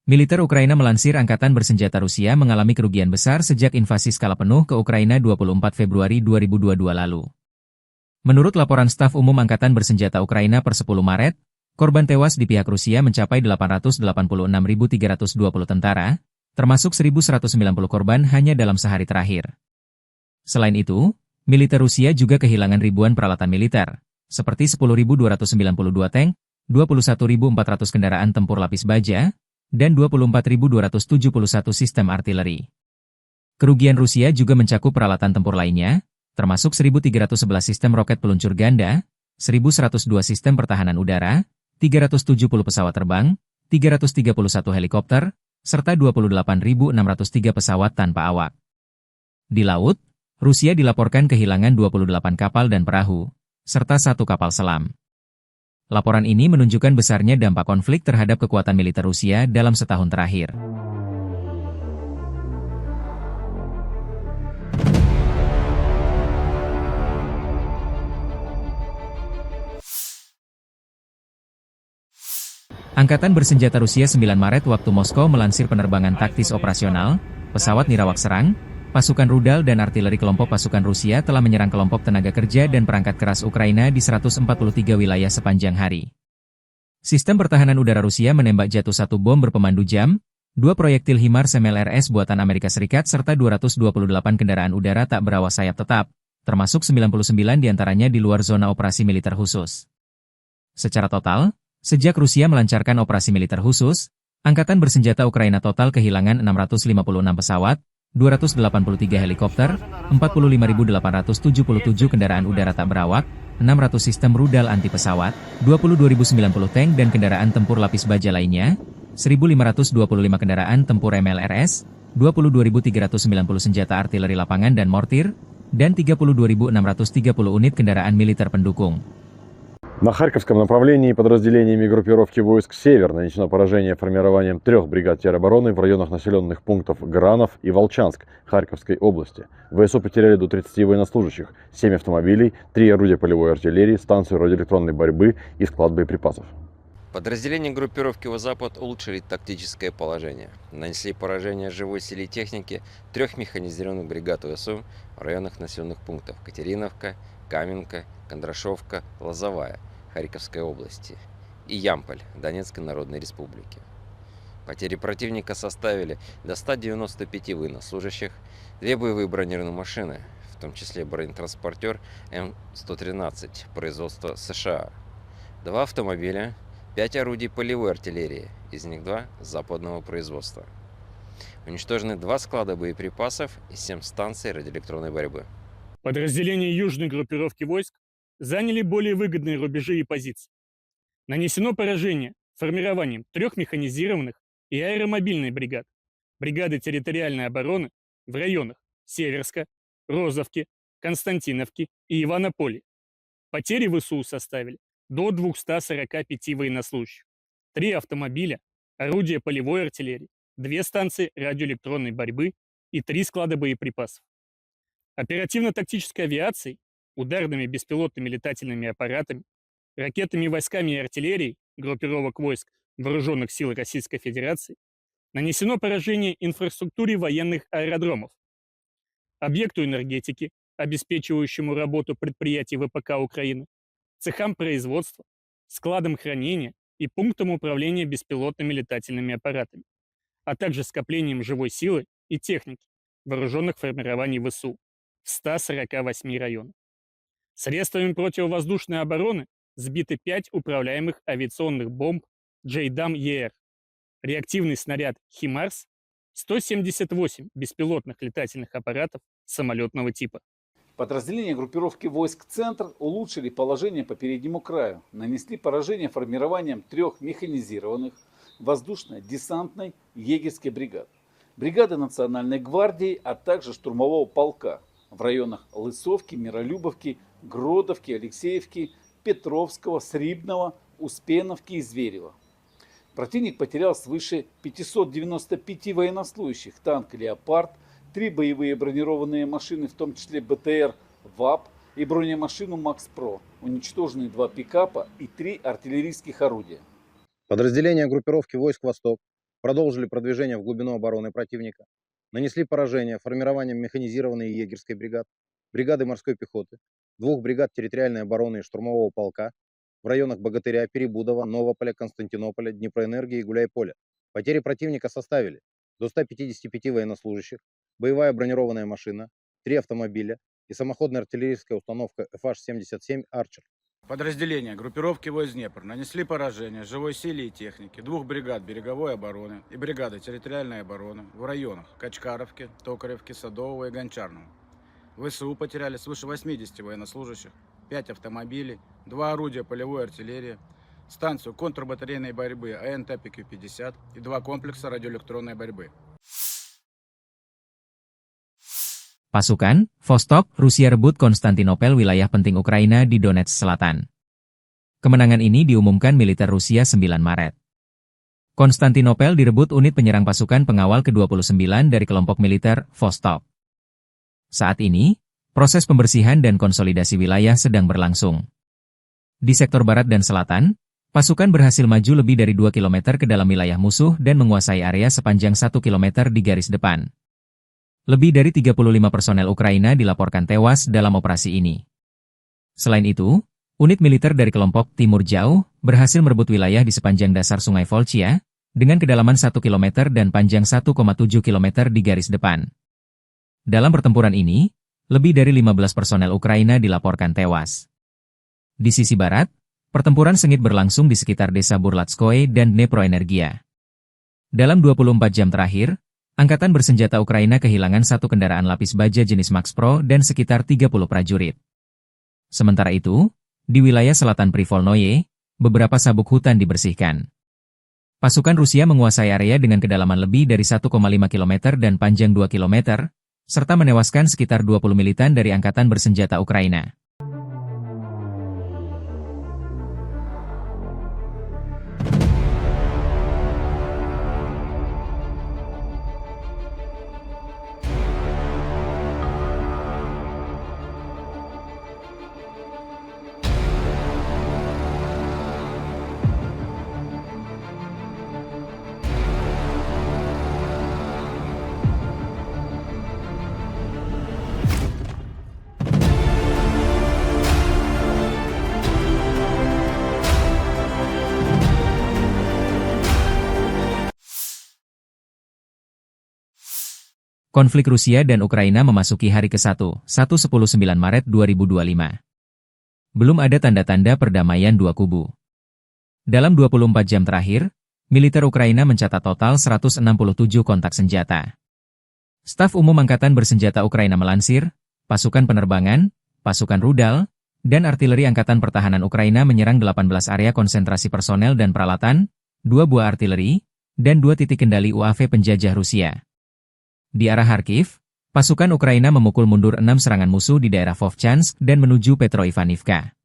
Militer Ukraina melansir Angkatan Bersenjata Rusia mengalami kerugian besar sejak invasi skala penuh ke Ukraina 24 Februari 2022 lalu. Menurut laporan Staf Umum Angkatan Bersenjata Ukraina per 10 Maret, korban tewas di pihak Rusia mencapai 886.320 tentara, termasuk 1.190 korban hanya dalam sehari terakhir. Selain itu, militer Rusia juga kehilangan ribuan peralatan militer, seperti 10.292 tank, 21.400 kendaraan tempur lapis baja, dan 24.271 sistem artileri. Kerugian Rusia juga mencakup peralatan tempur lainnya, termasuk 1.311 sistem roket peluncur ganda, 1.102 sistem pertahanan udara, 370 pesawat terbang, 331 helikopter, serta 28.603 pesawat tanpa awak. Di laut, Rusia dilaporkan kehilangan 28 kapal dan perahu, serta 1 kapal selam. Laporan ini menunjukkan besarnya dampak konflik terhadap kekuatan militer Rusia dalam setahun terakhir. Angkatan Bersenjata Rusia 9 Maret waktu Moskow melansir penerbangan taktis operasional, pesawat nirawak serang, pasukan rudal dan artileri kelompok pasukan Rusia telah menyerang kelompok tenaga kerja dan perangkat keras Ukraina di 143 wilayah sepanjang hari. Sistem pertahanan udara Rusia menembak jatuh 1 bom berpemandu jam, 2 proyektil HIMARS MLRS buatan Amerika Serikat serta 228 kendaraan udara tak berawak sayap tetap, termasuk 99 diantaranya di luar zona operasi militer khusus. Secara total, sejak Rusia melancarkan operasi militer khusus, Angkatan Bersenjata Ukraina total kehilangan 656 pesawat, 283 helikopter, 45.877 kendaraan udara tak berawak, 600 sistem rudal anti pesawat, 22.090 tank dan kendaraan tempur lapis baja lainnya, 1.525 kendaraan tempur MLRS, 22.390 senjata artileri lapangan dan mortir, dan 32.630 unit kendaraan militer pendukung. На Харьковском направлении подразделениями группировки войск «Север» нанесено поражение формированием 3 бригад теробороны в районах населенных пунктов Гранов и Волчанск Харьковской области. ВСУ потеряли до 30 военнослужащих, 7 автомобилей, 3 орудия полевой артиллерии, станцию радиоэлектронной борьбы и склад боеприпасов. Подразделения группировки «Запад» улучшили тактическое положение. Нанесли поражение живой силе и технике 3 механизированных бригад ВСУ в районах населенных пунктов Катериновка, Каменка, Кондрашовка, Лозовая Харьковской области и Ямполь Донецкой Народной Республики. Потери противника составили до 195 военнослужащих, 2 боевые бронированные машины, в том числе бронетранспортер М113 производства США, 2 автомобиля, 5 орудий полевой артиллерии, из них 2 западного производства. Уничтожены 2 склада боеприпасов и 7 станций радиоэлектронной борьбы. Подразделения южной группировки войск заняли более выгодные рубежи и позиции. Нанесено поражение формированием 3 механизированных и аэромобильной бригад, бригады территориальной обороны в районах Северска, Розовки, Константиновки и Иванополя. Потери ВСУ составили до 245 военнослужащих, 3 автомобиля, орудия полевой артиллерии, 2 станции радиоэлектронной борьбы и 3 склада боеприпасов. Оперативно-тактической авиацией, ударными беспилотными летательными аппаратами, ракетными войсками и артиллерией группировок войск Вооруженных сил Российской Федерации нанесено поражение инфраструктуре военных аэродромов, объекту энергетики, обеспечивающему работу предприятий ВПК Украины, цехам производства, складам хранения и пунктам управления беспилотными летательными аппаратами, а также скоплением живой силы и техники вооруженных формирований ВСУ в 148 районах. Средствами противовоздушной обороны сбиты 5 управляемых авиационных бомб JDAM-ER, реактивный снаряд HIMARS, 178 беспилотных летательных аппаратов самолетного типа. Подразделения группировки войск «Центр» улучшили положение по переднему краю, нанесли поражение формированием 3 механизированных, воздушно-десантной егерской бригад, бригады Национальной гвардии, а также штурмового полка в районах Лысовки, Миролюбовки, Гродовки, Алексеевки, Петровского, Срибного, Успеновки и Зверева. Противник потерял свыше 595 военнослужащих, танк «Леопард», 3 боевые бронированные машины, в том числе БТР ВАП и бронемашину «Макс-Про», уничтожены 2 пикапа и 3 артиллерийских орудия. Подразделения группировки войск «Восток» продолжили продвижение в глубину обороны противника, нанесли поражение формированием механизированной егерской бригад, бригады морской пехоты, 2 бригад территориальной обороны и штурмового полка в районах Богатыря, Перебудова, Новополя, Константинополя, Днепроэнергии и Гуляйполя. Потери противника составили до 155 военнослужащих, боевая бронированная машина, 3 автомобиля и самоходная артиллерийская установка FH-77 «Арчер». Подразделения группировки войск Днепр нанесли поражение живой силе и технике 2 бригад береговой обороны и бригады территориальной обороны в районах Качкаровки, Токаревки, Садового и Гончарного. ВСУ потеряли свыше 80 военнослужащих, 5 автомобилей, 2 орудия полевой артиллерии, станцию контрбатарейной борьбы АНТ-ПК-50 и 2 комплекса радиоэлектронной борьбы. Pasukan, Vostok, Rusia rebut Konstantinopel, wilayah penting Ukraina di Donetsk Selatan. Kemenangan ini diumumkan militer Rusia 9 Maret. Konstantinopel direbut unit penyerang pasukan pengawal ke-29 dari kelompok militer Vostok. Saat ini, proses pembersihan dan konsolidasi wilayah sedang berlangsung. Di sektor barat dan selatan, pasukan berhasil maju lebih dari 2 km ke dalam wilayah musuh dan menguasai area sepanjang 1 km di garis depan. Lebih dari 35 personel Ukraina dilaporkan tewas dalam operasi ini. Selain itu, unit militer dari kelompok Timur Jauh berhasil merebut wilayah di sepanjang dasar Sungai Volchia dengan kedalaman 1 km dan panjang 1,7 km di garis depan. Dalam pertempuran ini, lebih dari 15 personel Ukraina dilaporkan tewas. Di sisi barat, pertempuran sengit berlangsung di sekitar desa Burlatskoye dan Dneproenergia. Dalam 24 jam terakhir, Angkatan bersenjata Ukraina kehilangan 1 kendaraan lapis baja jenis Max Pro dan sekitar 30 prajurit. Sementara itu, di wilayah selatan Privolnoye, beberapa sabuk hutan dibersihkan. Pasukan Rusia menguasai area dengan kedalaman lebih dari 1,5 km dan panjang 2 km, serta menewaskan sekitar 20 militan dari Angkatan bersenjata Ukraina. Konflik Rusia dan Ukraina memasuki hari ke-1, 19 Maret 2025. Belum ada tanda-tanda perdamaian dua kubu. Dalam 24 jam terakhir, militer Ukraina mencatat total 167 kontak senjata. Staf Umum Angkatan Bersenjata Ukraina melansir, pasukan penerbangan, pasukan rudal, dan artileri Angkatan Pertahanan Ukraina menyerang 18 area konsentrasi personel dan peralatan, 2 buah artileri, dan 2 titik kendali UAV penjajah Rusia. Di arah Kharkiv, pasukan Ukraina memukul mundur 6 serangan musuh di daerah Vovchansk dan menuju Petroivanivka.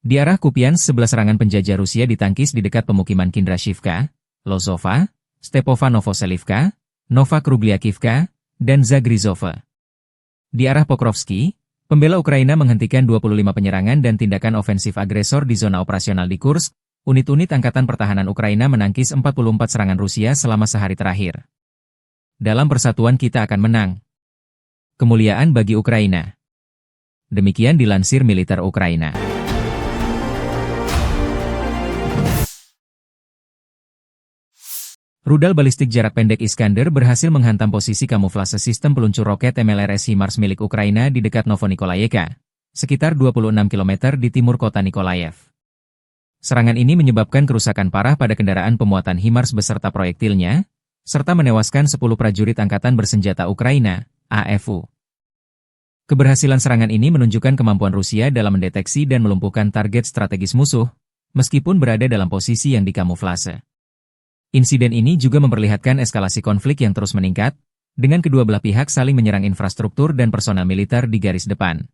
Di arah Kupiansk 11 serangan penjajah Rusia ditangkis di dekat pemukiman Kindrashivka, Lozova, Stepova Novoselivka, Nova Krugliakivka, dan Zagrizova. Di arah Pokrovsky, pembela Ukraina menghentikan 25 penyerangan dan tindakan ofensif agresor di zona operasional di Kursk. Unit-unit Angkatan Pertahanan Ukraina menangkis 44 serangan Rusia selama sehari terakhir. Dalam persatuan kita akan menang. Kemuliaan bagi Ukraina. Demikian dilansir militer Ukraina. Rudal balistik jarak pendek Iskander berhasil menghantam posisi kamuflase sistem peluncur roket MLRS HIMARS milik Ukraina di dekat Novonikolayevka, sekitar 26 km di timur kota Nikolaev. Serangan ini menyebabkan kerusakan parah pada kendaraan pemuatan HIMARS beserta proyektilnya, serta menewaskan 10 prajurit Angkatan Bersenjata Ukraina, AFU. Keberhasilan serangan ini menunjukkan kemampuan Rusia dalam mendeteksi dan melumpuhkan target strategis musuh, meskipun berada dalam posisi yang dikamuflase. Insiden ini juga memperlihatkan eskalasi konflik yang terus meningkat, dengan kedua belah pihak saling menyerang infrastruktur dan personel militer di garis depan.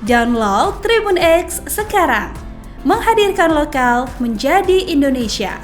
Download Tribun X sekarang. Menghadirkan lokal menjadi Indonesia.